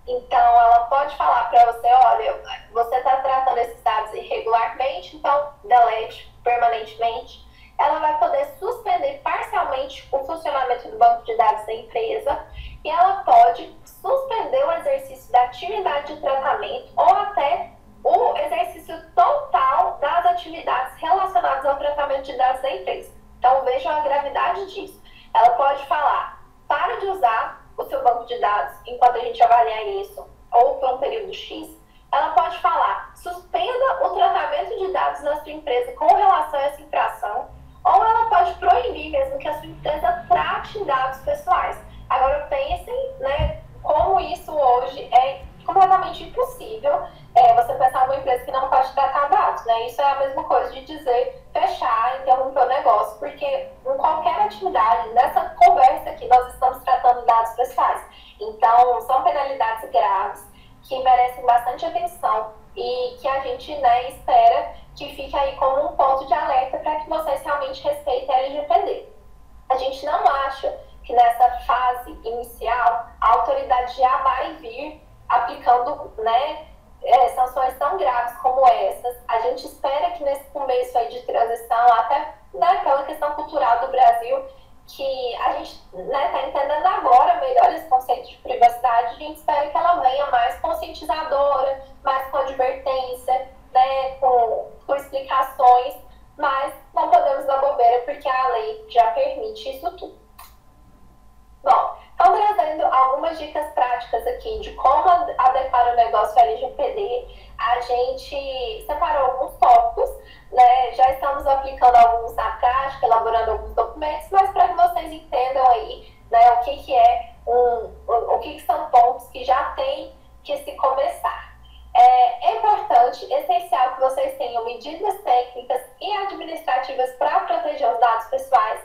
Então, ela pode falar para você, olha, você está tratando esses dados irregularmente, então delete permanentemente. Ela vai poder suspender parcialmente o funcionamento do banco de dados da empresa e ela pode suspender o exercício da atividade de tratamento ou até o exercício total das atividades relacionadas ao tratamento de dados da empresa. Então, vejam a gravidade disso. Ela pode falar, para de usar o seu banco de dados enquanto a gente avalia isso, ou por um período X. Ela pode falar, suspenda o tratamento de dados da sua empresa com relação a essa infração, ou ela pode proibir mesmo que a sua empresa trate dados pessoais. Agora pensem, né, como isso hoje é completamente impossível, você pensar numa empresa que não pode tratar dados, né? Isso é a mesma coisa de dizer fechar, interromper o negócio, porque em qualquer atividade, nessa conversa aqui, nós estamos tratando dados pessoais. Então, são penalidades graves que merecem bastante atenção e que a gente, né, espera que fique aí como um ponto de alerta para que vocês realmente respeitem a LGPD. A gente não acha que nessa fase inicial a autoridade já vai vir aplicando, né, sanções tão graves como essas. A gente espera que nesse começo aí de transição, até, né, pela questão cultural do Brasil, que a gente, né, está entendendo agora melhor esse conceito de privacidade, a gente espera que ela venha mais conscientizadora, mais com advertência, né, com explicações, mas não podemos dar bobeira porque a lei já permite isso tudo. Bom, então trazendo algumas dicas práticas aqui de como adequar o negócio LGPD, a gente separou alguns tópicos, né? Já estamos aplicando alguns na prática, elaborando alguns documentos, mas para que vocês entendam aí, né, o que são pontos que já tem que se começar. É importante, essencial que vocês tenham medidas técnicas e administrativas para proteger os dados pessoais.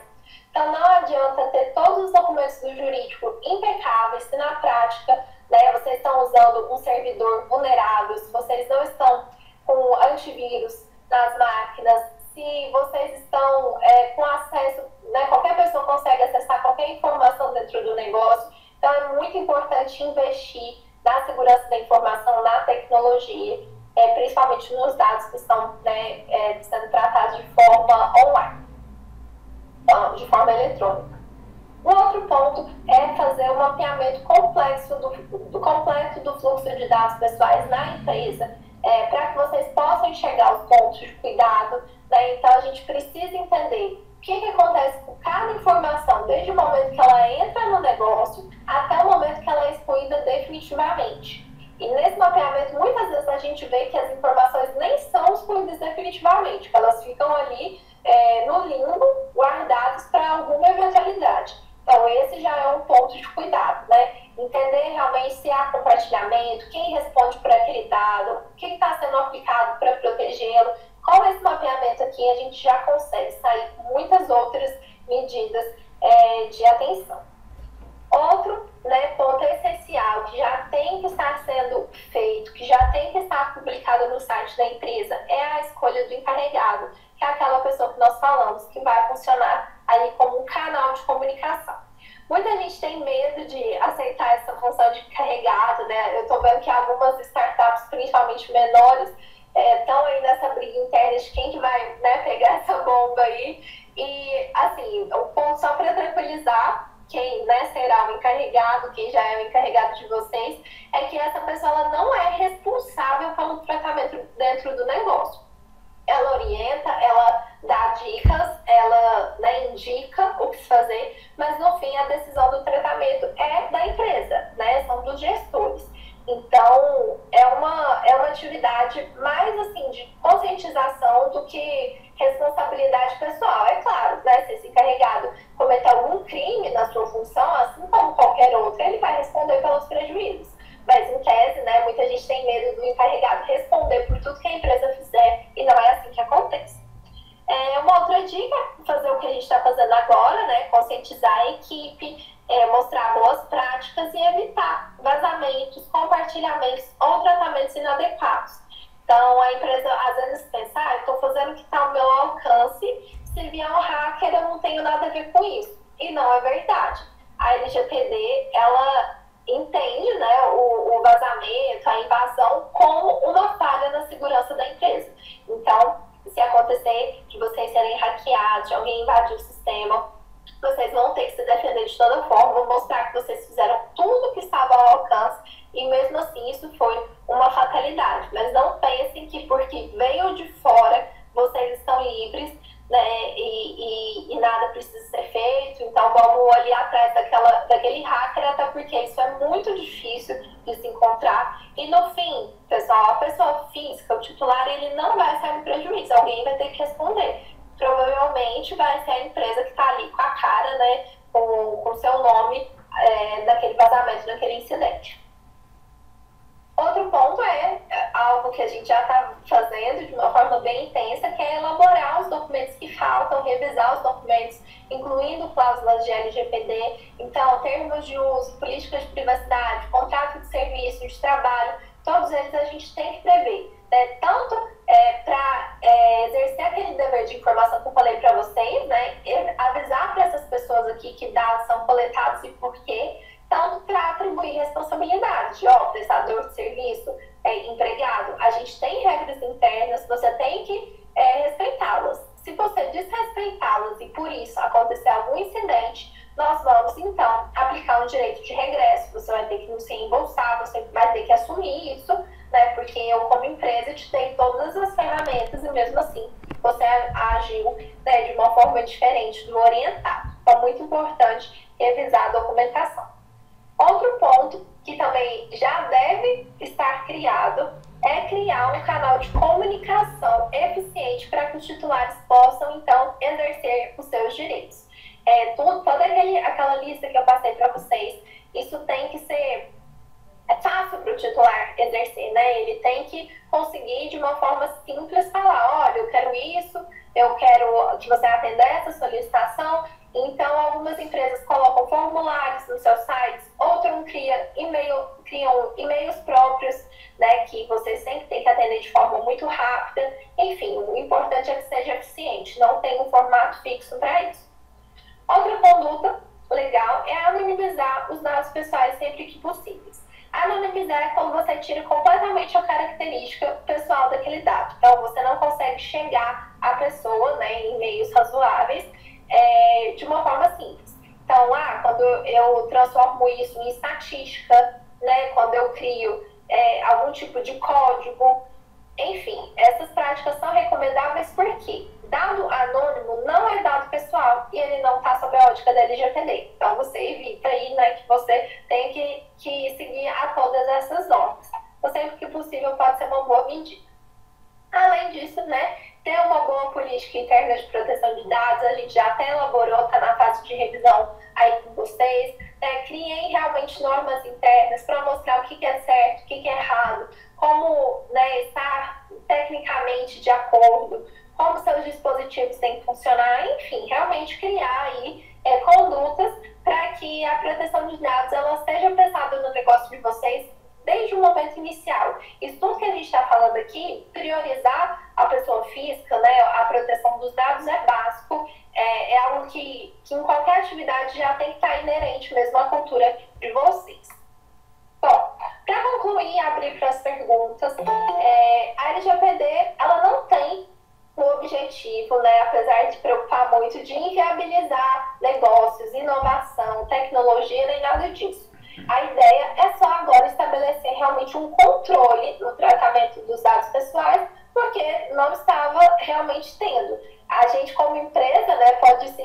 Então, não adianta ter todos os documentos do jurídico impecáveis se na prática, né, vocês estão usando um servidor vulnerável, se vocês não estão com antivírus nas máquinas, se vocês estão com acesso, né, qualquer pessoa consegue acessar qualquer informação dentro do negócio. Então, é muito importante investir na segurança da informação, na tecnologia, principalmente nos dados que estão, né, sendo tratados de forma online, de forma eletrônica. Um outro ponto é fazer um mapeamento complexo completo do fluxo de dados pessoais na empresa, para que vocês possam enxergar os pontos de cuidado, né? Então, a gente precisa entender o que acontece com cada informação, desde o momento que ela entra no negócio até o momento que ela é excluída definitivamente. E nesse mapeamento, muitas vezes a gente vê que as informações nem são excluídas definitivamente, que elas ficam ali no limbo, guardadas para alguma eventualidade. Então, esse já é um ponto de cuidado, né? Entender realmente se há compartilhamento, quem responde por aquele dado, o que está sendo aplicado para protegê-lo. Com esse mapeamento aqui, a gente já consegue sair com muitas outras medidas de atenção. Outro, né, ponto essencial que já tem que estar sendo feito, que já tem que estar publicado no site da empresa, é a escolha do encarregado, que é aquela pessoa que nós falamos, que vai funcionar ali como um canal de comunicação. Muita gente tem medo de aceitar essa função de encarregado, né? Eu estou vendo que algumas startups, principalmente menores, estão aí nessa briga interna de quem que vai, né, pegar essa bomba aí. E, assim, um ponto só para tranquilizar quem, né, será o encarregado, quem já é o encarregado de vocês, é que essa pessoa ela não é responsável pelo tratamento dentro do negócio. Ela orienta, ela dá dicas, ela, né, indica o que se fazer, mas no fim a decisão do tratamento é da empresa, né, são dos gestores. Então, é uma atividade mais, assim, de conscientização do que responsabilidade pessoal. É claro, né, se esse encarregado cometer algum crime na sua função, assim como qualquer outro, ele vai responder pelos prejuízos. Mas, em tese, né, muita gente tem medo do encarregado responder por tudo que a empresa fizer, e não é assim que acontece. Uma outra dica, fazer o que a gente está fazendo agora, né, conscientizar a equipe, mostrar boas práticas e evitar vazamentos, compartilhamentos ou tratamentos inadequados. Então, a empresa às vezes pensa, eu estou fazendo o que está ao meu alcance, se vier um hacker eu não tenho nada a ver com isso. E não é verdade. A LGPD, ela entende, né, o vazamento, a invasão como uma falha na segurança da empresa. Então, se acontecer de vocês serem hackeados, de alguém invadir o sistema, vocês vão ter que se defender de toda forma, vão mostrar que vocês fizeram tudo que estava ao alcance e mesmo assim isso foi uma fatalidade. Mas não pensem que porque veio de fora vocês estão livres, né, e nada precisa ser feito, então vamos ali atrás daquele hacker, até porque isso é muito difícil de se encontrar. E no fim, pessoal, a pessoa física, o titular, ele não vai sair no prejuízo, alguém vai ter que responder. Provavelmente vai ser a empresa que está ali com a cara, né, com o seu nome naquele vazamento, naquele incidente. Outro ponto é algo que a gente já está fazendo de uma forma bem intensa, que é elaborar os documentos que faltam, revisar os documentos, incluindo cláusulas de LGPD, então termos de uso, políticas de privacidade, contrato de serviço, de trabalho, todos eles a gente tem que prever, né? Tanto para exercer aquele dever de informação que eu falei para vocês, né? Avisar para essas pessoas aqui que dados são coletados e por quê, tanto para atribuir responsabilidade, prestador de serviço, empregado. A gente tem regras internas, você tem que respeitá-las. Se você desrespeitá-las e por isso acontecer algum incidente, nós vamos então aplicar um direito de regresso. Você vai ter que nos reembolsar, você vai ter que assumir isso, né? Porque eu, como empresa, te dei todas as ferramentas e mesmo assim você agiu, né, de uma forma diferente do orientado. Então, muito importante revisar a documentação. Outro ponto que também já deve estar criado é criar um canal de comunicação eficiente para que os titulares possam, então, exercer os seus direitos. Toda aquela lista que eu passei para vocês, isso tem que ser fácil para o titular exercer, né? Ele tem que conseguir, de uma forma simples, falar, olha, eu quero isso, eu quero que você atenda essa solicitação. Então, algumas empresas colocam formulários nos seus sites, outras criam e-mails próprios, né, que você sempre tem que atender de forma muito rápida. Enfim, o importante é que seja eficiente, não tem um formato fixo para isso. Outra conduta legal é anonimizar os dados pessoais sempre que possíveis. Anonimizar é quando você tira completamente a característica pessoal daquele dado. Então, você não consegue chegar à pessoa, né, em meios razoáveis, de uma forma simples. Então, Então, quando eu transformo isso em estatística, né, quando eu crio algum tipo de código, enfim, essas práticas são recomendáveis porque dado anônimo não é dado pessoal e ele não está sob a ótica da LGPD. Então, você evita aí, né, que você tem que seguir a todas essas normas. Então, sempre que possível, pode ser uma boa medida. Além disso, né, ter uma boa política interna de proteção de dados, a gente já até elaborou, está na fase de revisão aí com vocês, né, criem realmente normas internas para mostrar o que é certo, o que é errado, como, né, estar tecnicamente de acordo, como seus dispositivos têm que funcionar, enfim, realmente criar aí condutas para que a proteção de dados ela seja pensada no negócio de vocês desde o momento inicial. Isso tudo que a gente está falando aqui, priorizar a pessoa física, né, a proteção dos dados é básico, é algo que em qualquer atividade já tem que estar inerente mesmo à cultura de vocês. Bom, para concluir e abrir para as perguntas, a LGPD ela não tem o objetivo, né, apesar de preocupar muito, de inviabilizar negócios, inovação, tecnologia, nem nada disso. A ideia é só agora estabelecer realmente um controle no tratamento dos dados pessoais, porque não estava realmente tendo. A gente, como empresa, né, pode se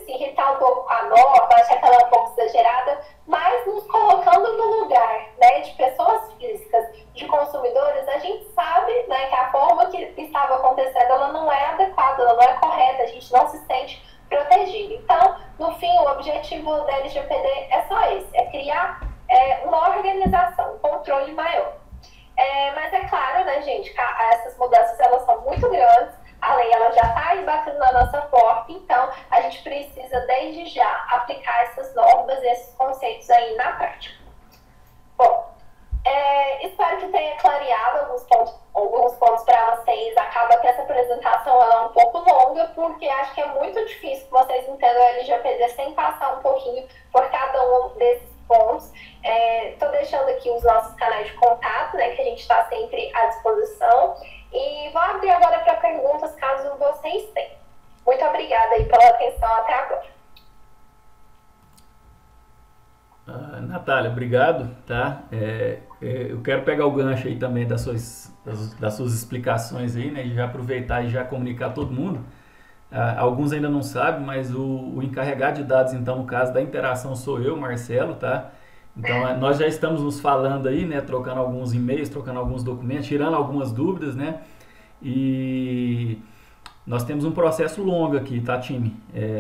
irritar um pouco com a norma, achar que ela é um pouco exagerada, mas nos colocando no lugar, né, de pessoas físicas, de consumidores, a gente sabe, né, que a forma que estava acontecendo ela não é adequada, ela não é correta, a gente não se sente protegido. Então, no fim, o objetivo da LGPD é só esse, é criar uma organização, um controle maior. Mas é claro, né, gente, que essas mudanças elas são muito grandes, a lei ela já está aí batendo na nossa porta, então a gente precisa desde já aplicar essas normas e esses conceitos aí na prática. Bom, espero que tenha clareado alguns pontos para vocês. Acaba que essa apresentação ela é um pouco longa, porque acho que é muito difícil que vocês entendam a LGPD sem passar um pouquinho por cada um desses pontos. Estou deixando aqui os nossos canais de contato, né, que a gente está sempre à disposição. E vou abrir agora para perguntas, caso vocês tenham. Muito obrigada aí pela atenção até agora. Natália, obrigado, tá? Eu quero pegar o gancho aí também das suas explicações aí, né? E já aproveitar e já comunicar a todo mundo. Alguns ainda não sabem, mas o encarregado de dados, então, no caso da interação, sou eu, Marcelo, tá? Então, nós já estamos nos falando aí, né? Trocando alguns e-mails, trocando alguns documentos, tirando algumas dúvidas, né? E nós temos um processo longo aqui, tá, time?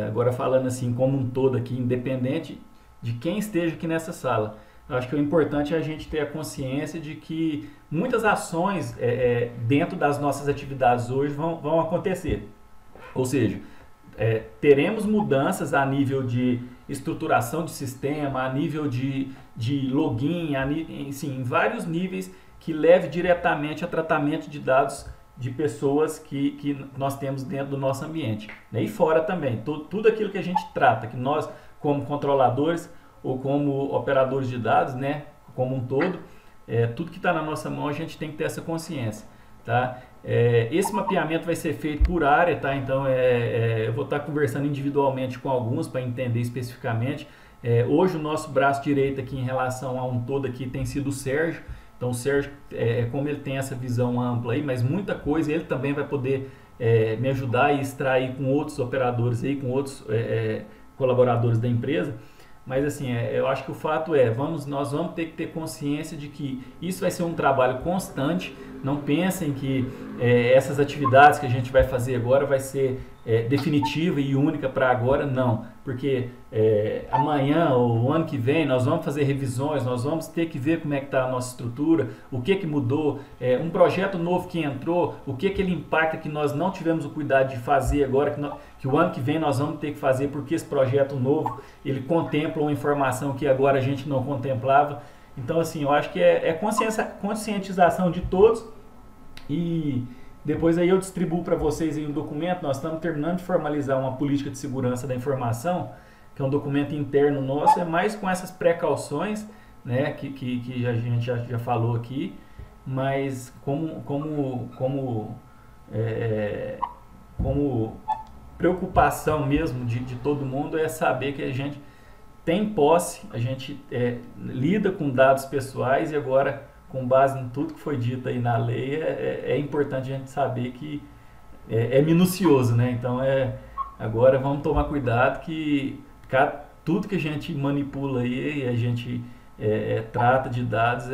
Agora falando assim, como um todo aqui, independente de quem esteja aqui nessa sala. Eu acho que o importante é a gente ter a consciência de que muitas ações dentro das nossas atividades hoje vão acontecer. Ou seja, teremos mudanças a nível de estruturação de sistema, a nível de login, em vários níveis que leve diretamente a tratamento de dados de pessoas que nós temos dentro do nosso ambiente. Né? E fora também, tudo aquilo que a gente trata, que nós, como controladores ou como operadores de dados, né, como um todo, tudo que está na nossa mão a gente tem que ter essa consciência. Tá? Esse mapeamento vai ser feito por área, tá? Então eu vou estar conversando individualmente com alguns para entender especificamente. Hoje o nosso braço direito aqui em relação a um todo aqui tem sido o Sérgio. Então o Sérgio, como ele tem essa visão ampla aí, mas muita coisa ele também vai poder me ajudar e extrair com outros operadores aí, com outros colaboradores da empresa. Mas assim, eu acho que o fato nós vamos ter que ter consciência de que isso vai ser um trabalho constante. Não pensem que essas atividades que a gente vai fazer agora vai ser definitiva e única para agora, não. Porque amanhã ou o ano que vem nós vamos fazer revisões, nós vamos ter que ver como é que está a nossa estrutura, o que mudou, um projeto novo que entrou, o que ele impacta que nós não tivemos o cuidado de fazer agora, que o ano que vem nós vamos ter que fazer porque esse projeto novo ele contempla uma informação que agora a gente não contemplava. Então assim, eu acho que conscientização de todos e depois aí eu distribuo para vocês aí um documento. Nós estamos terminando de formalizar uma política de segurança da informação, que é um documento interno nosso, é mais com essas precauções, né, que a gente já falou aqui, mas como preocupação mesmo de todo mundo é saber que a gente tem posse, a gente lida com dados pessoais e agora, com base em tudo que foi dito aí na lei, é importante a gente saber que é minucioso, né? Então, agora vamos tomar cuidado que tudo que a gente manipula aí e a gente trata de dados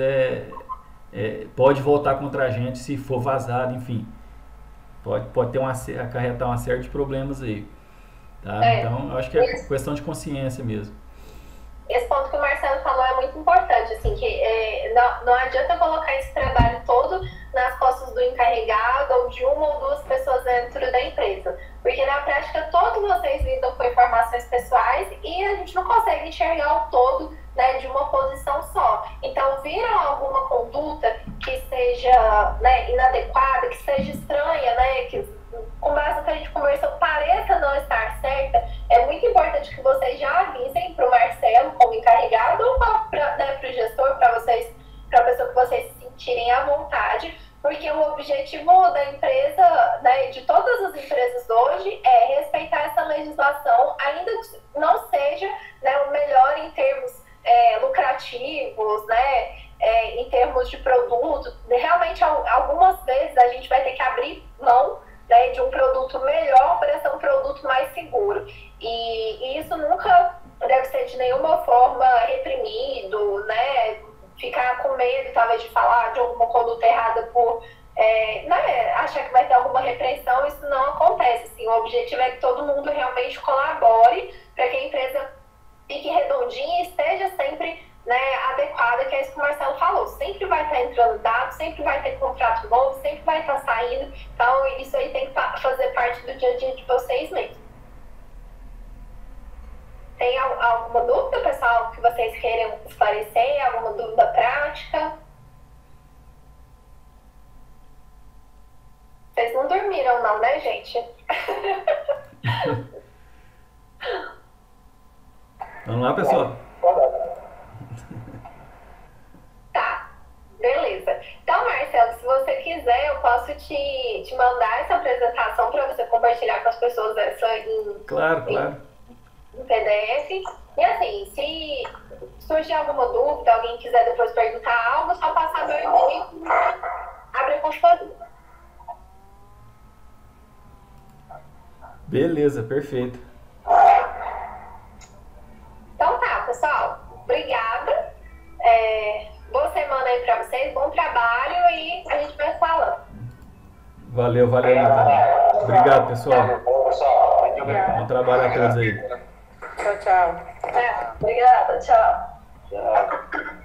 pode voltar contra a gente se for vazado, enfim. Pode acarretar uma série de problemas aí. Tá? Então, eu acho que é questão de consciência mesmo. Esse ponto que o Marcelo falou é muito importante, assim, que não adianta colocar esse trabalho todo nas costas do encarregado ou de uma ou duas pessoas dentro da empresa. Porque na prática todos vocês lidam com informações pessoais e a gente não consegue enxergar o todo, né, de uma posição só. Então, viram alguma conduta que seja, né, inadequada, que seja estranha, né, que com base no que a gente conversou pareça não estar certa, é muito importante que vocês já avisem para o Marcelo como encarregado ou para o gestor, para a pessoa que vocês se sentirem à vontade, porque o objetivo da empresa, né, de todas as empresas hoje, é respeitar essa legislação, ainda que não seja, né, o melhor em termos lucrativos, né, em termos de produto. Realmente, algumas vezes a gente vai ter que abrir mão, né, de um produto melhor para ser um produto mais seguro. E isso nunca deve ser de nenhuma forma reprimido, né, ficar com medo, talvez, de falar de alguma conduta errada por né, achar que vai ter alguma repreensão. Isso não acontece. Assim, o objetivo é que todo mundo realmente colabore para que a empresa fique redondinha e esteja sempre, né, adequada, que é isso que o Marcelo falou. Sempre vai estar entrando dados, sempre vai ter contrato novo, sempre vai estar saindo. Então, isso aí tem que fazer parte do dia a dia de vocês mesmo. Tem alguma dúvida, pessoal, que vocês queiram esclarecer? Alguma dúvida prática? Vocês não dormiram não, né, gente? Vamos lá, pessoal. Tá, beleza. Então, Marcelo, se você quiser, eu posso te mandar essa apresentação para você compartilhar com as pessoas Claro. em PDF. E assim, se surgir alguma dúvida, alguém quiser depois perguntar algo, só passar meu e-mail e abre a consultoria. Beleza, perfeito. Então tá, pessoal. Obrigada. Boa semana aí pra vocês, bom trabalho e a gente vai falando. Valeu, Natália. Obrigado, pessoal. Bom trabalho a todos aí. Tchau, tchau. Obrigada, tchau. Tchau.